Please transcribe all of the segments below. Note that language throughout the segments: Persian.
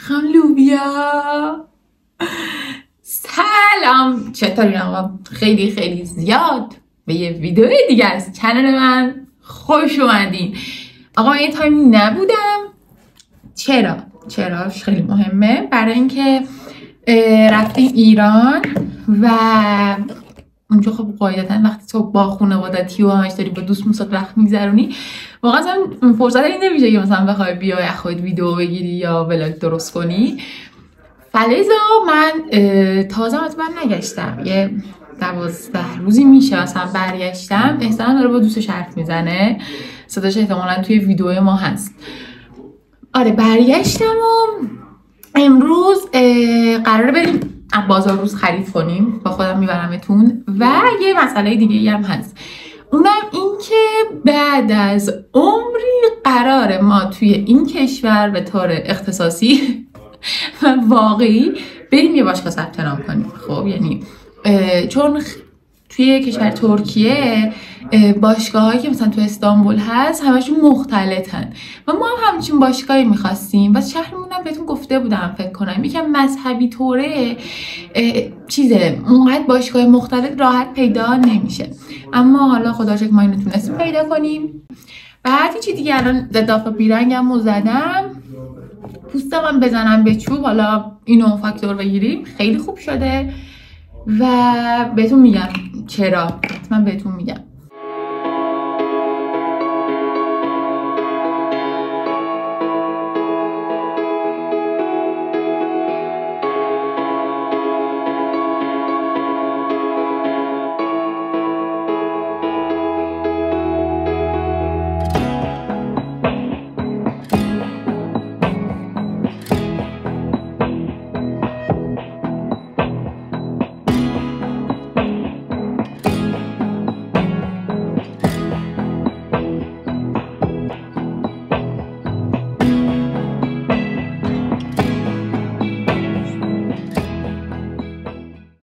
خانم لوبیا سلام، چطورین آقا؟ خیلی زیاد به یه ویدیو دیگه از چنل من خوش اومدین. آقا من یه تایمی نبودم. چراش خیلی مهمه، برای اینکه رفتیم ایران و اونجا خب قاعدتا وقتی تو با خانوادتی و همش داری با دوست موساد وقت میگذرونی، واقعا اصلا فرصت این نمیشه که مثلا بخوای بیای خودت ویدیو بگیری یا ولاگ درست کنی. فلزا من تازه نگشتم، یه 12 روزی میشه اصلا برگشتم. احسان داره با دوستش حرف میزنه، صداش احتمالا توی ویدیو ما هست. آره برگشتم و امروز قراره بریم بازار روز خرید کنیم، با خودم میبرمتون. و یه مسئله دیگه هم هست، اونم این که بعد از عمری قراره ما توی این کشور به طور اختصاصی و واقعی بریم یه باشگاه ثبت نام کنیم. خب یعنی چون توی کشور ترکیه باشگاهایی که مثلا تو استانبول هست همشون مختلطن و ما هم همچین باشگاهی میخواستیم. بس شهرمون هم بهتون گفته بودم فکر کنم یکم مذهبی طوره، اونقدر باشگاه مختلط راحت پیدا نمیشه، اما حالا خدا شکر ما اینو تونستیم پیدا کنیم. بعد چی دیگه الان دافا بیرنگم رو زدم، پوستم هم بزنم به چوب، حالا اینو فاکتور بگیریم خیلی خوب شده و بهتون میگم چرا، حتما بهتون میگم.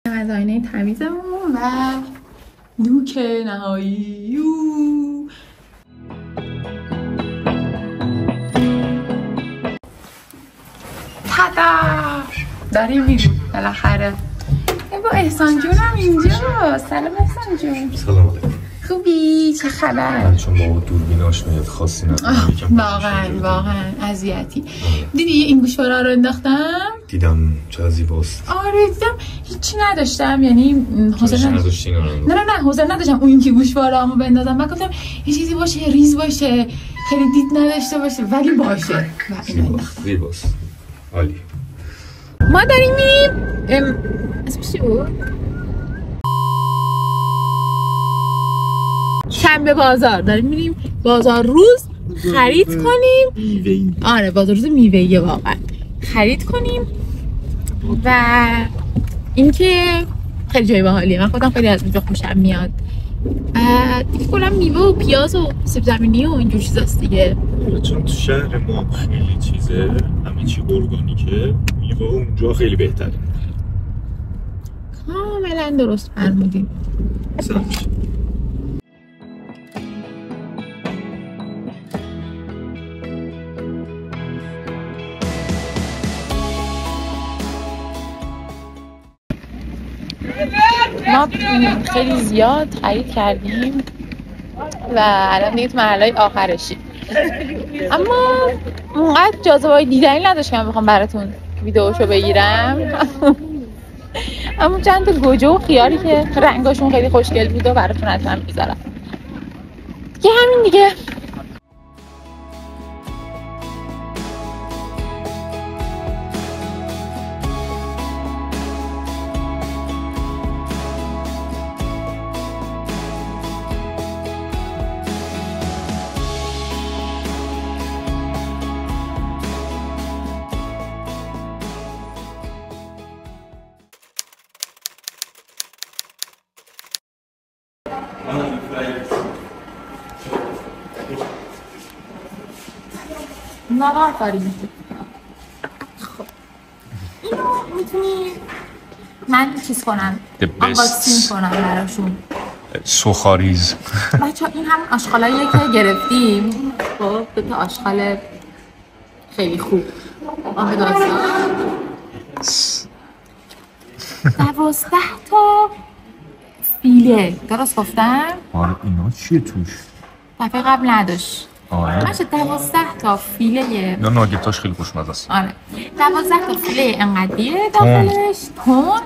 از آینه تمیزمون و لوک نهایی. تدا داریم میریم بالاخره. با احسان جونم اینجا. سلام احسان جون. سلام علیکم. خوبی؟ چه خبر؟ من چون با دوربین آشناییت خاصی ندارم. واقعا اذیتی. دیدی این گوشواره رو انداختم؟ دیدم چه زیباست. آره دیدم، هیچی نداشتم، یعنی حوصله نداشتین. نه حوصله نداشتم اون که گوشواره‌امو بندازم. من گفتم یه چیزی باشه، ریز باشه، خیلی دید نداشته باشه، ولی باشه. زیباست. عالی. ما داریم میریم اسمش چی بود؟ شنبه بازار داریم میریم بازار روز خرید کنیم. آره بازار روز میوه‌ای واقعا خرید کنیم و اینکه خیلی جای باحالیه. من خودم خیلی از اونجا خوشم میاد. دیگه کلا میوه و پیاز و سیب زمینی و اینجور چیزاست دیگه. چون تو شهر ما خیلی چیزه، همه چی ارگانیکه، میوه اونجا خیلی بهتره. کاملا درست فرمودین. سلامش. ما خیلی زیاد خرید کردیم و الان دیگه تو مرحله آخرشی، اما اونقدر جاذبه دیدنی نداشت که من بخوام براتون ویدیوشو بگیرم. اما چند تا گوجه و خیاری که رنگاشون خیلی خوشگل بود و براتون حتما میذارم. دیگه همین دیگه. نهار داریم. خب اینو میتونی من چیز کنم، آنباکسینگ کنم براشون. سوخاریز. بچه این هم آشغالاییه که گرفتیم. خب دو تا آشغال خیلی خوب. آب داستان 12 تا فیله. درست گفتم؟ آره اینا چیه توش؟ دفعه قبل نداشت. آره باشه 12 تا فیله. اینا ناگتاش خیلی خوشمزه است. آره 12 تا فیله انقدیه داخلش. تند،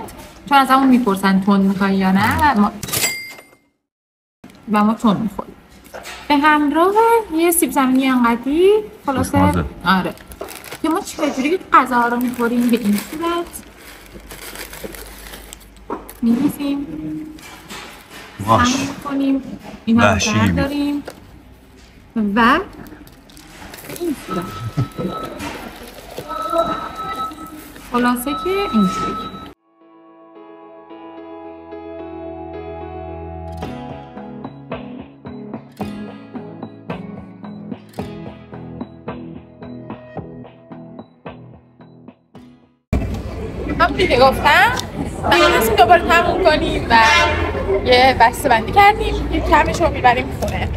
چون از همون میپرسن تند میخوایی یا نه و ما تند میخوریم. به همراه یه سیب زمینی انقدی. خلاصه آره که ما چجوری غذا رو میخوریم به این صورت میریزیم، باش میکنیم، اینا رو برداریم و این صورت. خلاصه که اینجوری. همونی که گفتم می‌خواستیم دوباره تموم کنیم و یه بسته بندی کردیم، یه کمش رو میبریم خونه.